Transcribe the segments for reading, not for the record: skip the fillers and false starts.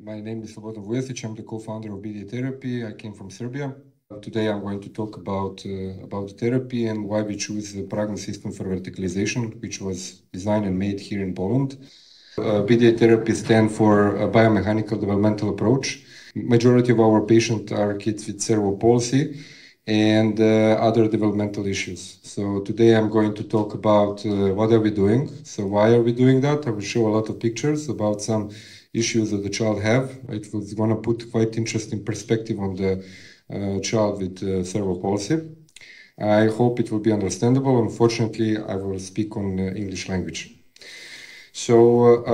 My name is Slobodan Vujasic. I'm the co-founder of BDA Therapy. I came from Serbia. Today I'm going to talk about therapy and why we choose the Prague system for verticalization, which was designed and made here in Poland. BDA Therapy stands for a biomechanical developmental approach. Majority of our patients are kids with cerebral palsy and other developmental issues. So today I'm going to talk about what are we doing. So why are we doing that? I will show a lot of pictures about some issues that the child have. It was going to put quite interesting perspective on the child with cerebral palsy. I hope it will be understandable. Unfortunately, I will speak on English language. So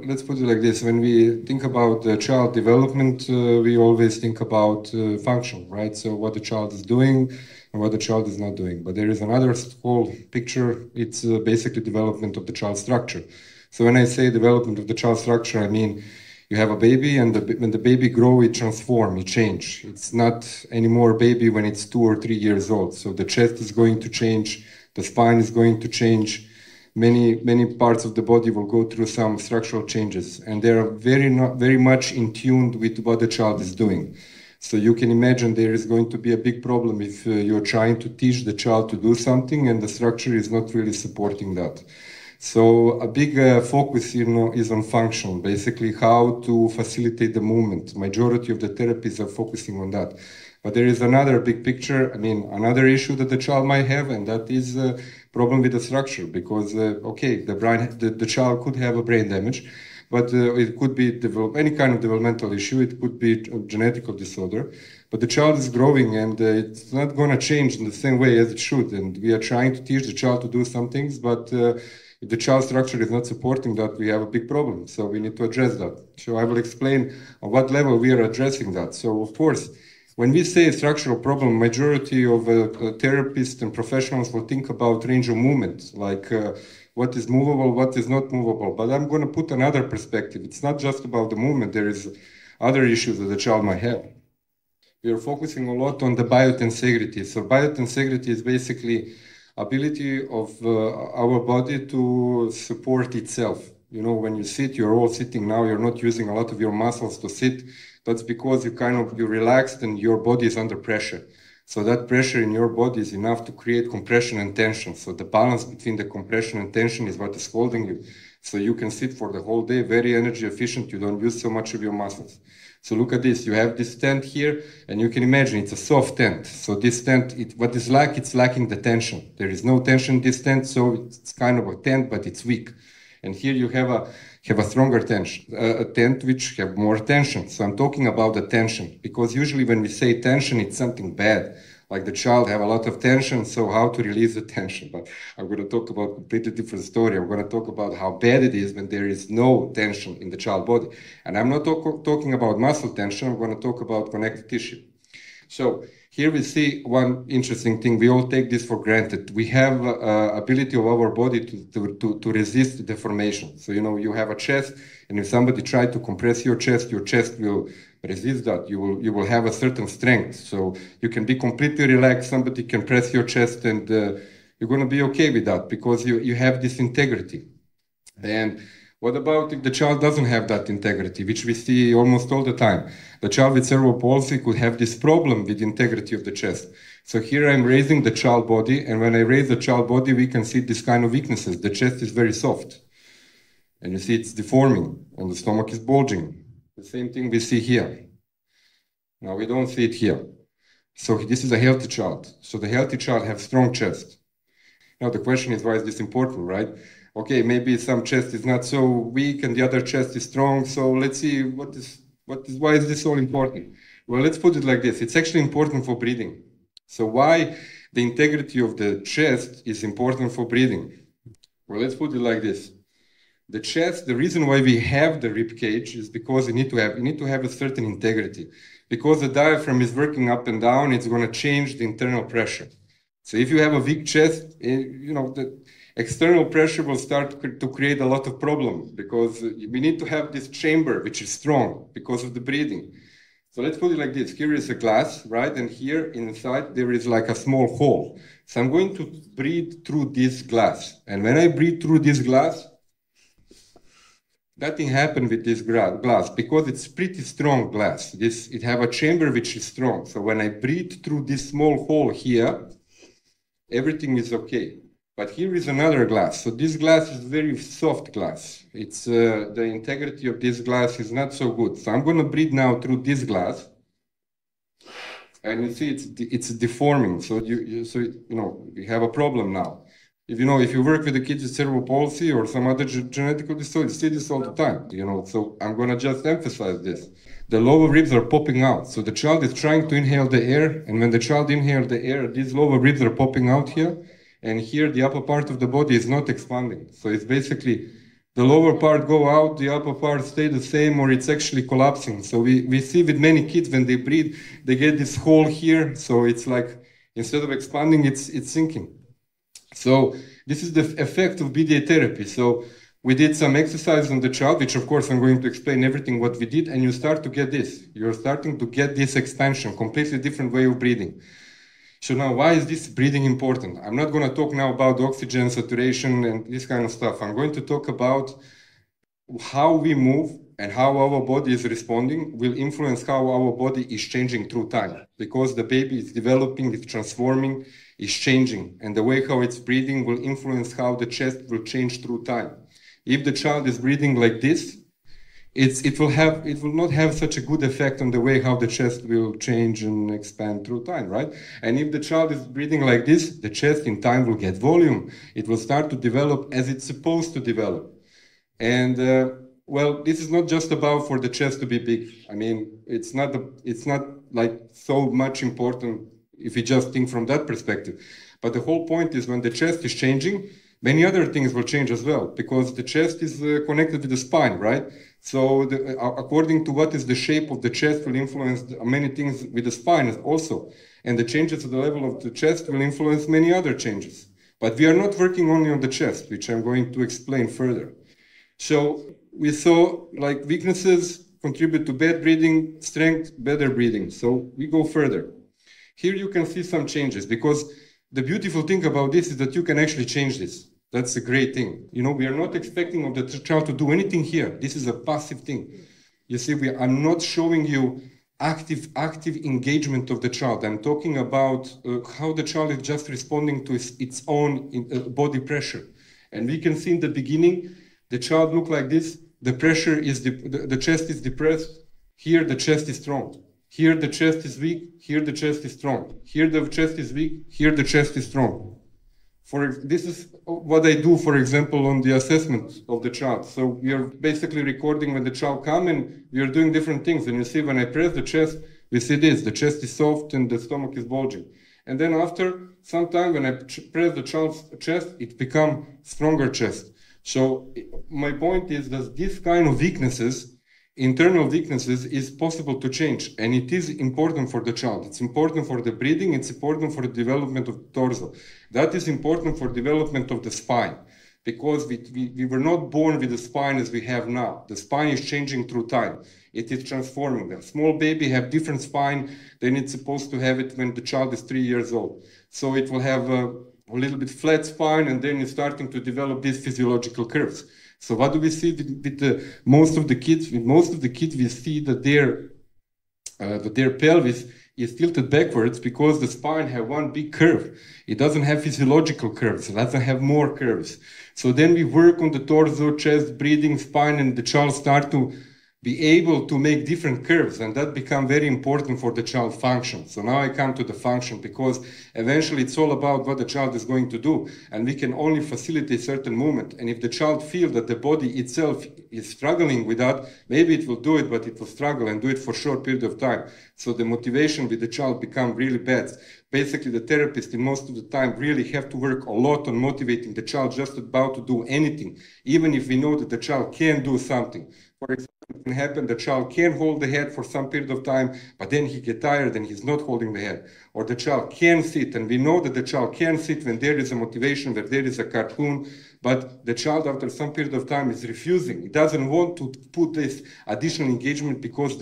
let's put it like this. When we think about child development, we always think about function, right? So what the child is doing and what the child is not doing. But there is another whole picture. It's basically development of the child structure. So when I say development of the child structure, I mean you have a baby, and when the baby grows, it transforms, it changes. It's not anymore a baby when it's 2 or 3 years old. So the chest is going to change, the spine is going to change, many parts of the body will go through some structural changes, and they are very much in tune with what the child is doing. So you can imagine there is going to be a big problem if you're trying to teach the child to do something and the structure is not really supporting that. So a big focus, is on function, basically how to facilitate the movement. Majority of the therapies are focusing on that. But there is another big picture, another issue that the child might have, and that is a problem with the structure, because, the child could have a brain damage, but it could be any kind of developmental issue, it could be a genetic disorder, but the child is growing and it's not going to change in the same way as it should, and we are trying to teach the child to do some things, but if the child structure is not supporting that, we have a big problem, so we need to address that. So I will explain on what level we are addressing that. So of course, when we say structural problem, majority of therapists and professionals will think about range of movement, like what is movable, what is not movable. But I'm going to put another perspective. It's not just about the movement. There is other issues that the child might have. We are focusing a lot on the biotensegrity. So biotensegrity is basically ability of our body to support itself. When you sit, you're all sitting now, you're not using a lot of your muscles to sit. That's because you're relaxed and your body is under pressure. So that pressure in your body is enough to create compression and tension. So the balance between the compression and tension is what is holding you. So you can sit for the whole day, very energy efficient. You don't use so much of your muscles. So look at this. You have this tent here, and you can imagine it's a soft tent. So this tent, it's lacking the tension. There is no tension in this tent, so it's kind of a tent, but it's weak. And here you have a stronger tension, a tent which have more tension. So I'm talking about the tension, because usually when we say tension, it's something bad. Like the child have a lot of tension, so how to release the tension. But I'm going to talk about a completely different story. I'm going to talk about how bad it is when there is no tension in the child body. And I'm not talking about muscle tension. I'm going to talk about connective tissue. So here we see one interesting thing. We all take this for granted. We have ability of our body to resist deformation. So, you have a chest, and if somebody tries to compress your chest will resist that. You will have a certain strength. So you can be completely relaxed. Somebody can press your chest, and you're going to be okay with that because you have this integrity. And what about if the child doesn't have that integrity, which we see almost all the time? The child with cerebral palsy could have this problem with integrity of the chest. So here I'm raising the child body, and when I raise the child body, we can see this kind of weaknesses. The chest is very soft, and you see it's deforming, and the stomach is bulging. The same thing we see here. Now we don't see it here. So this is a healthy child. So the healthy child has strong chest. Now the question is, why is this important, right? Okay, maybe some chest is not so weak and the other chest is strong. So let's see why is this so important? Well, let's put it like this. It's actually important for breathing. So why the integrity of the chest is important for breathing? Well, let's put it like this. The chest, the reason why we have the rib cage is because you need to have a certain integrity. Because the diaphragm is working up and down, it's going to change the internal pressure. So if you have a weak chest, the external pressure will start to create a lot of problems, because we need to have this chamber which is strong because of the breathing. So let's put it like this. Here is a glass, right? And here inside there is like a small hole. So I'm going to breathe through this glass. And when I breathe through this glass, That thing happened with this glass because it's pretty strong glass. It have a chamber which is strong. So when I breathe through this small hole here, everything is okay. But here is another glass. So this glass is very soft glass. It's the integrity of this glass is not so good. So I'm going to breathe now through this glass, and you see it's deforming. So you have a problem now. If you work with the kids with cerebral palsy or some other genetic disorder, you see this all the time. So I'm going to just emphasize this. The lower ribs are popping out. So the child is trying to inhale the air, and when the child inhales the air, these lower ribs are popping out here. And here, the upper part of the body is not expanding. So it's basically the lower part go out, the upper part stay the same, or it's actually collapsing. So we see with many kids when they breathe, they get this hole here. So it's like, instead of expanding, it's sinking. So this is the effect of BDA therapy. So we did some exercise on the child, which of course I'm going to explain everything what we did, and you start to get this. You're starting to get this expansion, completely different way of breathing. So now, why is this breathing important? I'm not going to talk now about oxygen saturation and this kind of stuff. I'm going to talk about how we move and how our body is responding will influence how our body is changing through time. Because the baby is developing, it's transforming, it's changing. And the way how it's breathing will influence how the chest will change through time. If the child is breathing like this, it will not have such a good effect on the way how the chest will change and expand through time, right? And if the child is breathing like this, the chest in time will get volume. It will start to develop as it's supposed to develop. And well, this is not just about for the chest to be big. I mean, it's not like so much important if you just think from that perspective. But the whole point is when the chest is changing, many other things will change as well, because the chest is connected with the spine, right? So according to what is the shape of the chest will influence many things with the spine also. And the changes at the level of the chest will influence many other changes. But we are not working only on the chest, which I'm going to explain further. So we saw like weaknesses contribute to bad breathing, strength, better breathing. So we go further. Here you can see some changes, because the beautiful thing about this is that you can actually change this. That's a great thing. We are not expecting of the child to do anything here. This is a passive thing. You see, I'm not showing you active engagement of the child. I'm talking about how the child is just responding to its own body pressure. And we can see in the beginning, the child look like this. The pressure is, the chest is depressed. Here, the chest is strong. Here, the chest is weak. Here, the chest is strong. Here, the chest is weak. Here, the chest is strong. This is what I do, for example, on the assessment of the child. So we are basically recording when the child comes, and we are doing different things. And you see when I press the chest, we see this. The chest is soft and the stomach is bulging. And then after some time, when I press the child's chest, it becomes stronger chest. So my point is that this kind of weaknesses, internal weaknesses, is possible to change, and it is important for the child. It's important for the breathing, it's important for the development of the torso. That is important for development of the spine, because we were not born with the spine as we have now. The spine is changing through time. It is transforming. A small baby have different spine than it's supposed to have it when the child is 3 years old. So it will have a little bit flat spine, and then it's starting to develop these physiological curves. So what do we see with most of the kids? With most of the kids, we see that their pelvis is tilted backwards because the spine have one big curve. It doesn't have physiological curves. It doesn't have more curves. So then we work on the torso, chest, breathing, spine, and the child start to be able to make different curves, and that become very important for the child function. So now I come to the function, because eventually it's all about what the child is going to do, and we can only facilitate certain movement. And if the child feels that the body itself is struggling with that, maybe it will do it, but it will struggle and do it for a short period of time. So the motivation with the child become really bad. Basically, the therapist in most of the time really have to work a lot on motivating the child just about to do anything, even if we know that the child can do something. For example, it can happen the child can hold the head for some period of time, but then he gets tired and he's not holding the head. Or the child can sit, and we know that the child can sit when there is a motivation, that there is a cartoon, but the child after some period of time is refusing. He doesn't want to put this additional engagement because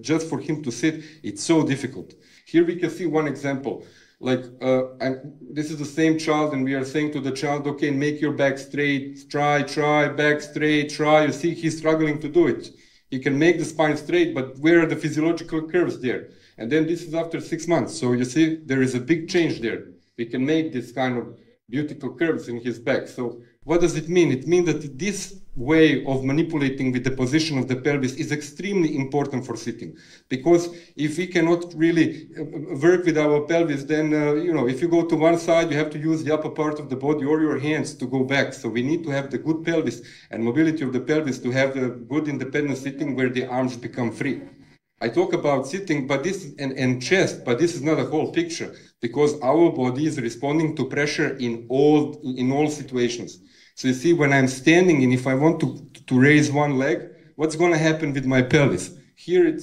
just for him to sit, it's so difficult. Here we can see one example. This is the same child, and we are saying to the child, okay, make your back straight, try, back straight, try. You see, he's struggling to do it. He can make the spine straight, but where are the physiological curves there? And then this is after 6 months. So you see, there is a big change there. We can make this kind of beautiful curves in his back. So what does it mean? It means that this way of manipulating with the position of the pelvis is extremely important for sitting. Because if we cannot really work with our pelvis, then, if you go to one side, you have to use the upper part of the body or your hands to go back. So we need to have the good pelvis and mobility of the pelvis to have the good independent sitting where the arms become free. I talk about sitting, but this and chest, but this is not a whole picture, because our body is responding to pressure in all situations. So you see, when I'm standing and if I want to raise one leg, what's going to happen with my pelvis? Here,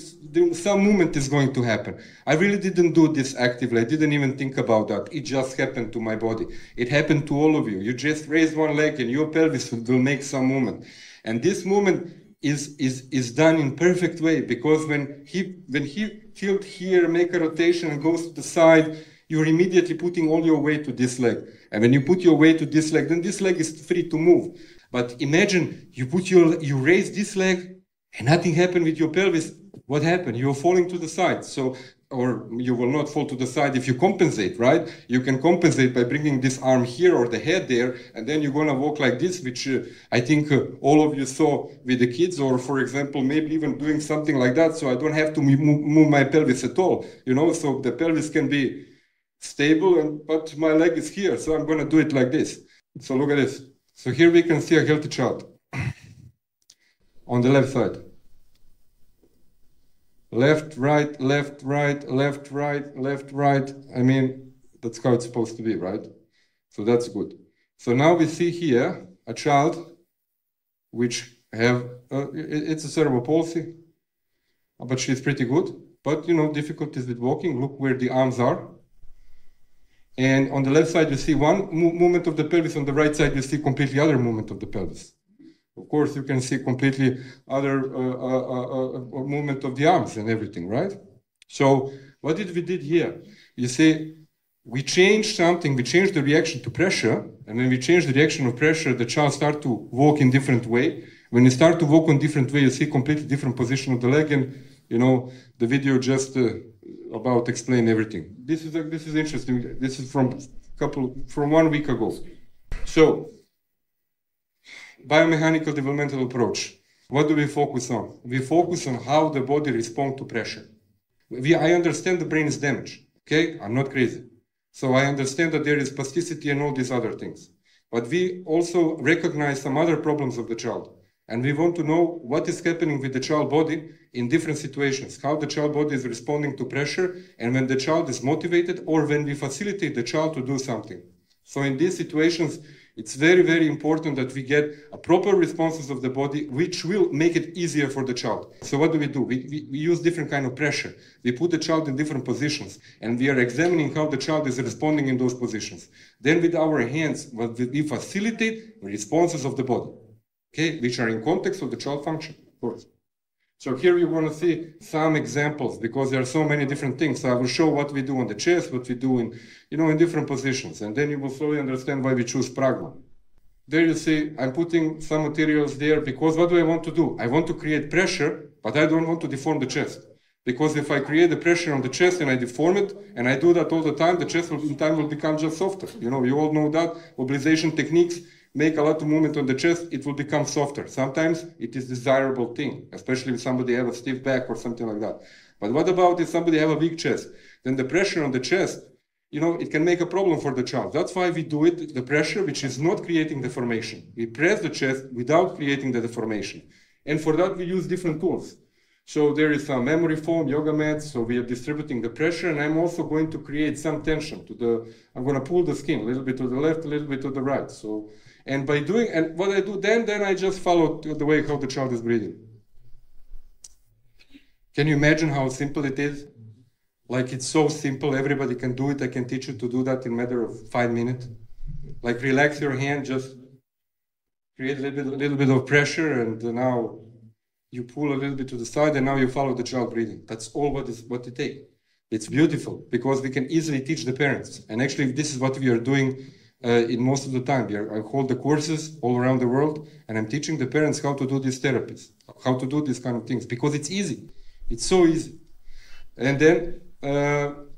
some movement is going to happen. I really didn't do this actively. I didn't even think about that. It just happened to my body. It happened to all of you. You just raise one leg and your pelvis will make some movement. And this movement is done in perfect way, because when he tilt here, make a rotation and goes to the side, you're immediately putting all your weight to this leg. And when you put your weight to this leg, then this leg is free to move. But imagine you raise this leg and nothing happened with your pelvis. What happened? You're falling to the side. Or you will not fall to the side if you compensate, right? You can compensate by bringing this arm here or the head there, and then you're gonna walk like this, which I think all of you saw with the kids, or for example, maybe even doing something like that, so I don't have to move my pelvis at all, so the pelvis can be stable, but my leg is here, so I'm gonna do it like this. So look at this. So here we can see a healthy child on the left side. Left, right, left, right, left, right, left, right. I mean, that's how it's supposed to be, right? So that's good. So now we see here a child which it's a cerebral palsy, but she's pretty good. But, difficulties with walking. Look where the arms are. And on the left side, you see one movement of the pelvis. On the right side, you see completely other movement of the pelvis. Of course, you can see completely other movement of the arms and everything, right? So what did we did here? You see, we changed something. We changed the reaction to pressure. And when we change the reaction of pressure, the child start to walk in different way. When you start to walk in different way, you see completely different position of the leg. And, the video just about explain everything. This is interesting. This is from 1 week ago. So, biomechanical developmental approach. What do we focus on? We focus on how the body responds to pressure. I understand the brain is damaged, okay? I'm not crazy. So I understand that there is plasticity and all these other things. But we also recognize some other problems of the child. And we want to know what is happening with the child body in different situations, how the child body is responding to pressure, and when the child is motivated, or when we facilitate the child to do something. So in these situations, it's very, very important that we get a proper responses of the body, which will make it easier for the child. So what do? We use different kind of pressure. We put the child in different positions, and we are examining how the child is responding in those positions. Then with our hands, we facilitate responses of the body, okay, which are in context of the child function, of course. So here you want to see some examples, because there are so many different things. So I will show what we do on the chest, what we do in, in different positions. And then you will slowly understand why we choose pragma. There you see, I'm putting some materials there because what do I want to do? I want to create pressure, but I don't want to deform the chest. Because if I create the pressure on the chest and I deform it, and I do that all the time, the chest in time will become just softer. You all know that. Mobilization techniques make a lot of movement on the chest, it will become softer. Sometimes it is desirable thing, especially if somebody have a stiff back or something like that. But what about if somebody have a weak chest? Then the pressure on the chest, it can make a problem for the child. That's why we do it, the pressure, which is not creating deformation. We press the chest without creating the deformation. And for that, we use different tools. So there is some memory foam, yoga mats, so we are distributing the pressure, and I'm also going to create some tension I'm going to pull the skin a little bit to the left, a little bit to the right. So, and by doing, and what I do then I just follow the way how the child is breathing. Can you imagine how simple it is? Like, it's so simple, everybody can do it. I can teach you to do that in a matter of 5 minutes. Like, relax your hand, just create a little bit of pressure, and now you pull a little bit to the side, and now you follow the child breathing. That's all what it takes. It's beautiful because we can easily teach the parents. And actually, this is what we are doing in most of the time. I hold the courses all around the world, and I'm teaching the parents how to do these therapies, how to do these kind of things, because it's easy. It's so easy. And then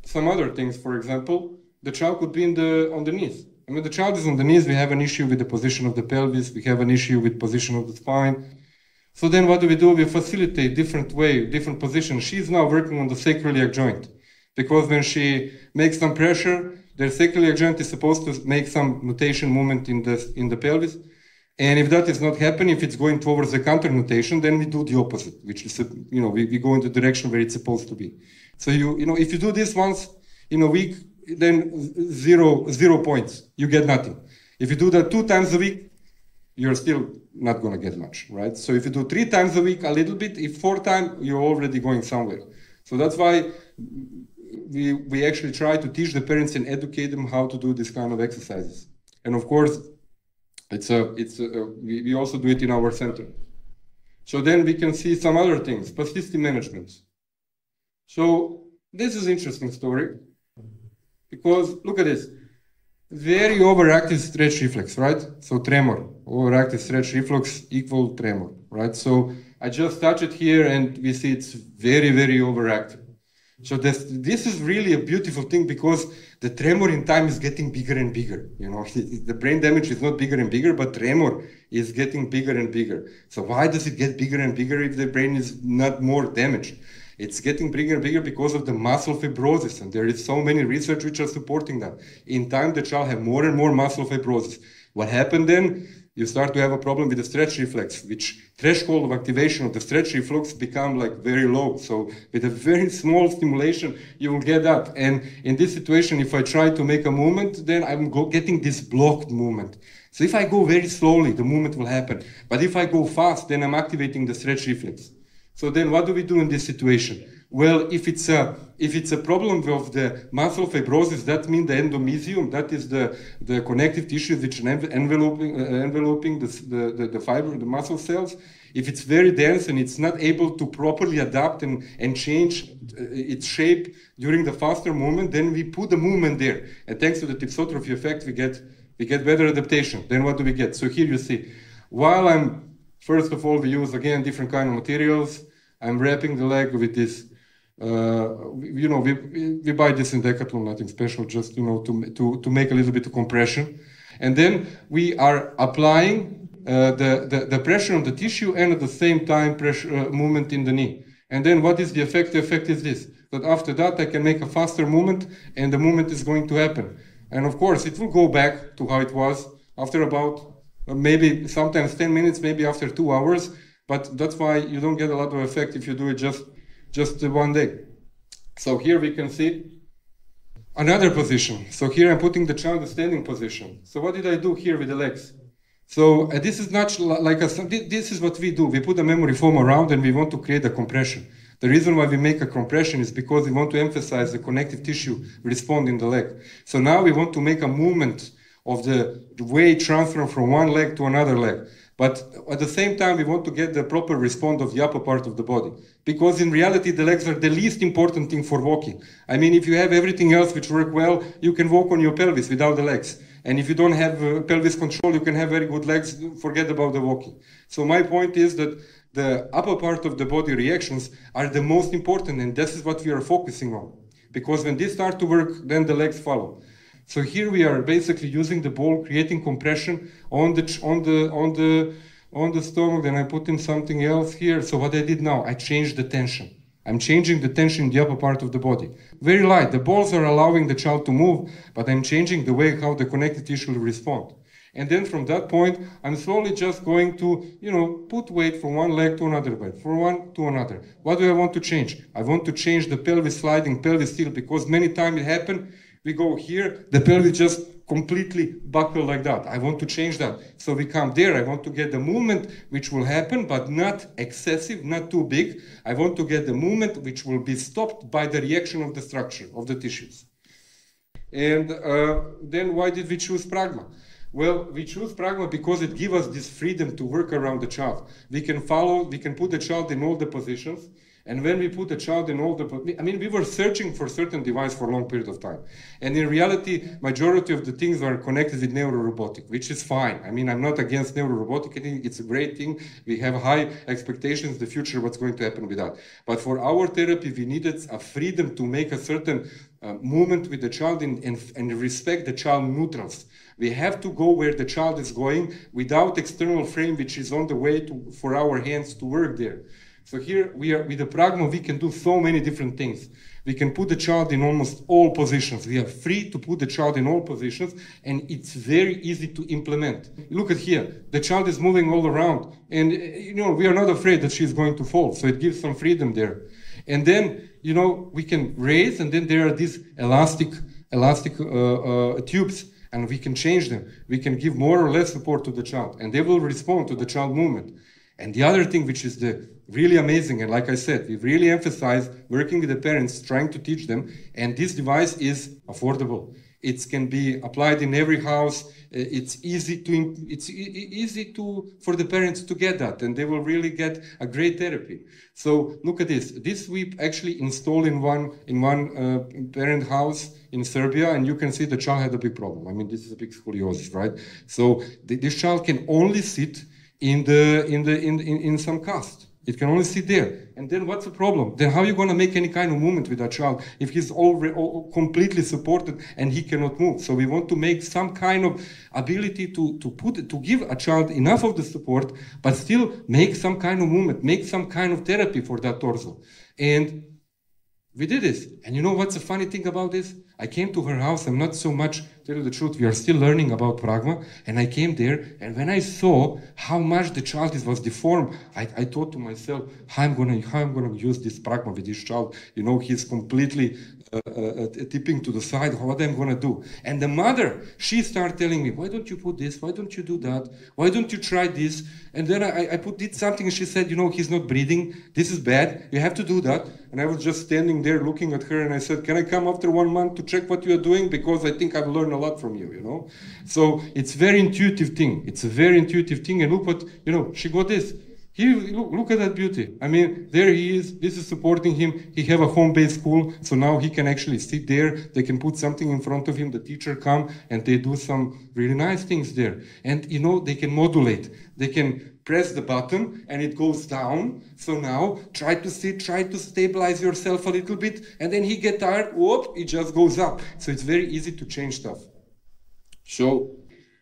some other things, for example, the child could be on the knees. And when the child is on the knees, we have an issue with the position of the pelvis, we have an issue with position of the spine. So then what do? We facilitate different way, different positions. She's now working on the sacroiliac joint, because when she makes some pressure, the sacroiliac joint is supposed to make some nutation movement in the pelvis. And if that is not happening, if it's going towards the counter nutation, then we do the opposite, which is, we go in the direction where it's supposed to be. So if you do this once in a week, then zero points, you get nothing. If you do that 2 times a week, you're still not going to get much, right? So if you do 3 times a week, a little bit, if 4 times, you're already going somewhere. So that's why we actually try to teach the parents and educate them how to do this kind of exercises. And of course, we also do it in our center. So then we can see some other things, spasticity management. So this is an interesting story, because look at this. Very overactive stretch reflex, right? So tremor, overactive stretch reflex equal tremor, right? So I just touch it here and we see it's very, very overactive. So this is really a beautiful thing, because the tremor in time is getting bigger and bigger. The brain damage is not bigger and bigger, but tremor is getting bigger and bigger. So why does it get bigger and bigger if the brain is not more damaged? It's getting bigger and bigger because of the muscle fibrosis, and there is so many research which are supporting that. In time, the child have more and more muscle fibrosis. What happened then? You start to have a problem with the stretch reflex, which threshold of activation of the stretch reflex become like very low. So with a very small stimulation, you will get that. And in this situation, if I try to make a movement, then I'm getting this blocked movement. So if I go very slowly, the movement will happen. But if I go fast, then I'm activating the stretch reflex. So then what do we do in this situation? Well, if it's a problem of the muscle fibrosis, that means the endomysium, that is the connective tissue which enveloping the fiber, the muscle cells. If it's very dense and it's not able to properly adapt and change its shape during the faster movement, then we put the movement there. And thanks to the hypsotrophy effect, we get better adaptation. Then what do we get? So here you see, first of all, we use, again, different kind of materials. I'm wrapping the leg with this, we buy this in Decathlon, nothing special, just, to make a little bit of compression. And then we are applying the pressure on the tissue and at the same time movement in the knee. And then what is the effect? The effect is this, that after that I can make a faster movement and the movement is going to happen. And of course, it will go back to how it was after about maybe sometimes 10 minutes, maybe after 2 hours, but that's why you don't get a lot of effect if you do it just one day. So here we can see another position. So here I'm putting the child in standing position. So what did I do here with the legs? So this is not this is what we do. We put a memory foam around and we want to create a compression. The reason why we make a compression is because we want to emphasize the connective tissue respond in the leg. So now we want to make a movement of the weight transfer from one leg to another leg. But at the same time, we want to get the proper response of the upper part of the body. Because in reality, the legs are the least important thing for walking. I mean, if you have everything else which work well, you can walk on your pelvis without the legs. And if you don't have pelvis control, you can have very good legs, forget about the walking. So my point is that the upper part of the body reactions are the most important, and this is what we are focusing on. Because when these start to work, then the legs follow. So here we are basically using the ball, creating compression on the stomach. Then I put in something else here. So what I did now, I changed the tension. I'm changing the tension in the upper part of the body. Very light. The balls are allowing the child to move, but I'm changing the way how the connective tissue will respond. And then from that point, I'm slowly just going to, put weight from one leg to another leg, from one to another. What do I want to change? I want to change the pelvis sliding, pelvis tilt, because many times it happens. We go here, the pelvis just completely buckle like that. I want to change that. So we come there. I want to get the movement which will happen, but not excessive, not too big. I want to get the movement which will be stopped by the reaction of the structure, of the tissues. And then why did we choose Pragma? Well, we choose Pragma because it gives us this freedom to work around the child. We can put the child in all the positions. And when we put the child in all the, I mean, we were searching for certain device for a long period of time. And in reality, majority of the things are connected with neurorobotic, which is fine. I mean, I'm not against neurorobotic. I think it's a great thing. We have high expectations in the future, what's going to happen with that. But for our therapy, we needed a freedom to make a certain movement with the child and respect the child neutrals. We have to go where the child is going without external frame, which is on the way for our hands to work there. So here we are with the Pragma, we can do so many different things. We can put the child in almost all positions. We are free to put the child in all positions, and it's very easy to implement. Look at here, the child is moving all around, and you know, we are not afraid that she's going to fall, so it gives some freedom there. And then, you know, we can raise, and then there are these elastic tubes, and we can change them. We can give more or less support to the child, and they will respond to the child movement. And the other thing, which is the really amazing, and like I said, we really emphasize working with the parents, trying to teach them, and this device is affordable. It can be applied in every house. It's easy for the parents to get that, and they will really get a great therapy. So look at this. This we actually installed in one parent house in Serbia, and you can see the child had a big problem. I mean, this is a big scoliosis, right? So this child can only sit in some cast. It can only sit there. And then what's the problem? Then how are you going to make any kind of movement with that child if he's already completely supported and he cannot move? So we want to make some kind of ability to give a child enough of the support, but still make some kind of movement, make some kind of therapy for that torso. And we did this. And you know what's the funny thing about this? I came to her house. I'm not so much, tell you the truth, we are still learning about Pragma. And I came there, and when I saw how much the child was deformed, I thought to myself, how I'm gonna use this Pragma with this child? You know, he's completely tipping to the side. What I'm gonna do? And the mother, she started telling me, why don't you put this? Why don't you do that? Why don't you try this? And then I did something, and she said, you know, he's not breathing. This is bad. You have to do that. And I was just standing there looking at her, and I said, can I come after 1 month to check what you are doing? Because I think I've learned a lot from you, you know? So it's a very intuitive thing. It's a very intuitive thing. And look what, you know, she got this. Here, look at that beauty. I mean, there he is. This is supporting him. He have a home-based school, so now he can actually sit there. They can put something in front of him. The teacher come, and they do some really nice things there. And, you know, they can modulate. They can press the button, and it goes down. So now, try to sit, try to stabilize yourself a little bit, and then he get tired, whoop, it just goes up. So it's very easy to change stuff. So,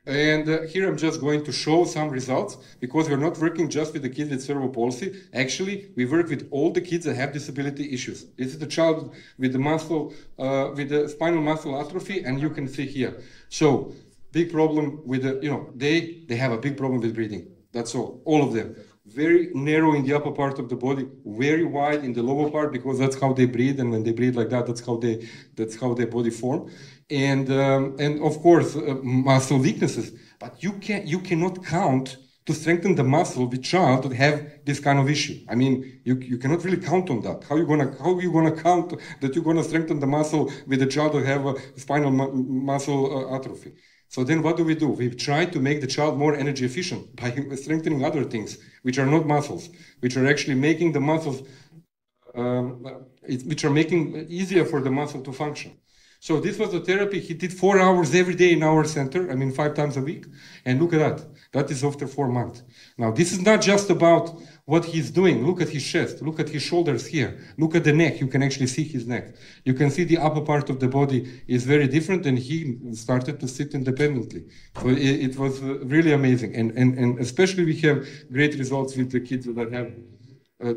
and here I'm just going to show some results, because we're not working just with the kids with cerebral palsy. Actually, we work with all the kids that have disability issues. This is the child with the muscle, with the spinal muscle atrophy, and you can see here. So, big problem with the, you know, they have a big problem with breathing. That's all of them. Very narrow in the upper part of the body, very wide in the lower part, because that's how they breathe, and when they breathe like that, that's how their body form. And of course, muscle weaknesses. But you cannot count to strengthen the muscle with child that have this kind of issue. I mean, you cannot really count on that. How are you gonna count that you're gonna strengthen the muscle with a child that have a spinal muscle atrophy? So then what do? We try to make the child more energy efficient by strengthening other things, which are not muscles, which are actually making the muscles, which are making it easier for the muscle to function. So this was the therapy. He did 4 hours every day in our center, I mean 5 times a week. And look at that. That is after 4 months. Now, this is not just about what he's doing. Look at his chest. Look at his shoulders here. Look at the neck. You can actually see his neck. You can see the upper part of the body is very different, and he started to sit independently. So it was really amazing. And especially we have great results with the kids that have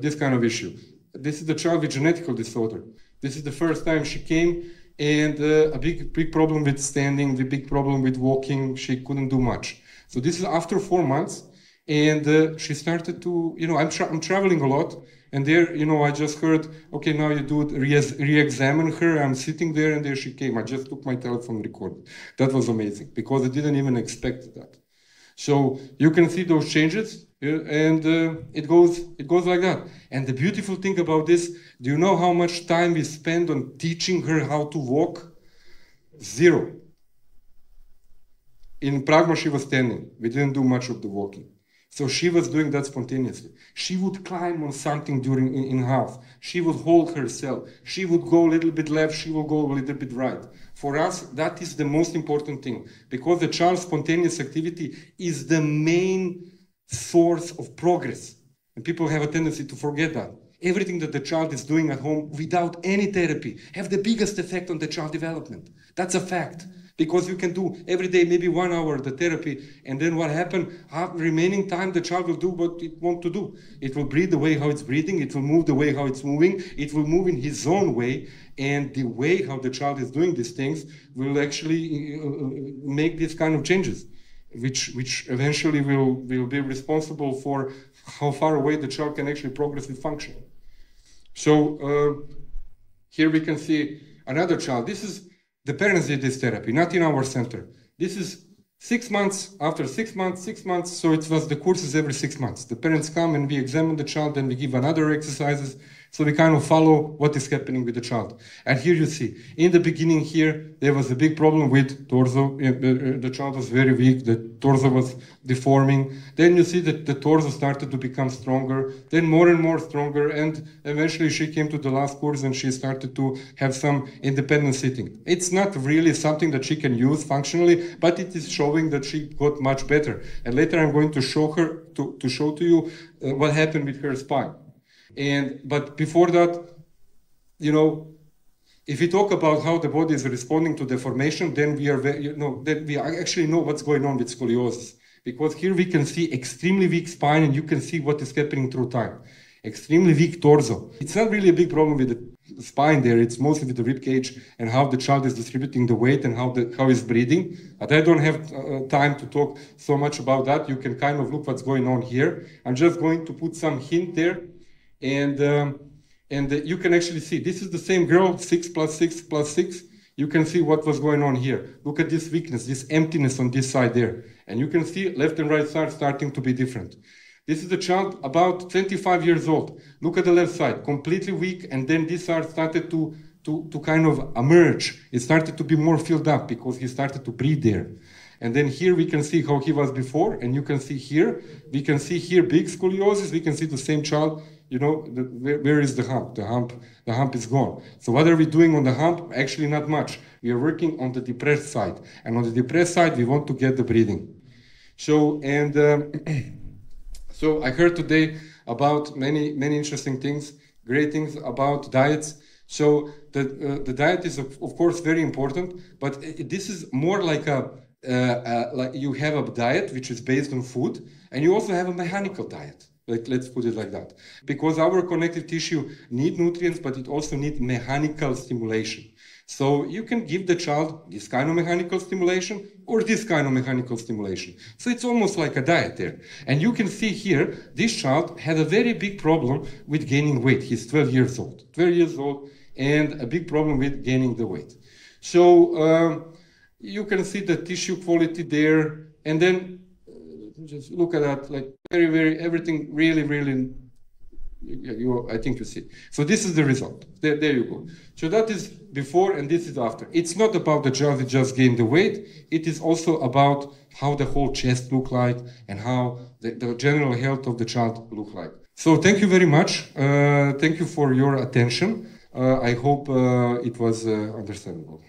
this kind of issue. This is the child with genetic disorder. This is the first time she came, and a big problem with standing, the big problem with walking. She couldn't do much. So this is after 4 months, and she started to, you know, I'm traveling a lot, and there, you know, I just heard, okay, now you do it, re-examine her. I'm sitting there, and there she came. I just took my telephone recorded. That was amazing, because I didn't even expect that. So you can see those changes, and it goes like that. And the beautiful thing about this, do you know how much time we spend on teaching her how to walk? 0. In Pragma, she was standing. We didn't do much of the walking. So she was doing that spontaneously. She would climb on something during in house. She would hold herself. She would go a little bit left. She will go a little bit right. For us, that is the most important thing, because the child's spontaneous activity is the main source of progress. And people have a tendency to forget that. Everything that the child is doing at home without any therapy have the biggest effect on the child development. That's a fact. Because you can do every day maybe 1 hour the therapy, and then what happens, half the remaining time the child will do what it wants to do. It will breathe the way how it's breathing, it will move the way how it's moving, it will move in his own way, and the way how the child is doing these things will actually make these kind of changes, which eventually will be responsible for how far away the child can actually progress with function. So here we can see another child. This is the parents did this therapy, not in our center. This is 6 months, after 6 months, 6 months, so it was the courses every 6 months. The parents come and we examine the child, and we give another exercises, so we kind of follow what is happening with the child. And here you see, in the beginning here, there was a big problem with torso. The child was very weak, the torso was deforming. Then you see that the torso started to become stronger, then more and more stronger, and eventually she came to the last course and she started to have some independent sitting. It's not really something that she can use functionally, but it is showing that she got much better. And later I'm going to show her, to show to you what happened with her spine. But before that, you know, if we talk about how the body is responding to deformation, then we actually know what's going on with scoliosis. Because here we can see extremely weak spine, and you can see what is happening through time. Extremely weak torso. It's not really a big problem with the spine there, it's mostly with the rib cage and how the child is distributing the weight and how he's breathing. But I don't have time to talk so much about that. You can kind of look what's going on here. I'm just going to put some hint there. And you can actually see, this is the same girl, 6 plus 6 plus 6. You can see what was going on here. Look at this weakness, this emptiness on this side there. And you can see left and right side starting to be different. This is a child about 25 years old. Look at the left side, completely weak, and then this side started to kind of emerge. It started to be more filled up because he started to breathe there. And then here we can see how he was before, and you can see here, we can see here big scoliosis, we can see the same child, you know, where is the hump? The hump is gone. So what are we doing on the hump? Actually not much. We are working on the depressed side. And on the depressed side, we want to get the breathing. So, so I heard today about many interesting things, great things about diets. So the diet is of course very important, but this is more like like you have a diet which is based on food, and you also have a mechanical diet. Let's put it like that. Because our connective tissue need nutrients, but it also needs mechanical stimulation. So you can give the child this kind of mechanical stimulation or this kind of mechanical stimulation. So it's almost like a diet there. And you can see here, this child had a very big problem with gaining weight. He's 12 years old. 12 years old, and a big problem with gaining the weight. So you can see the tissue quality there, and then just look at that, like very, everything really, I think you see. So this is the result. There you go. So that is before and this is after. It's not about the child that just gained the weight. It is also about how the whole chest look like and how the general health of the child look like. So thank you very much. Thank you for your attention. I hope it was understandable.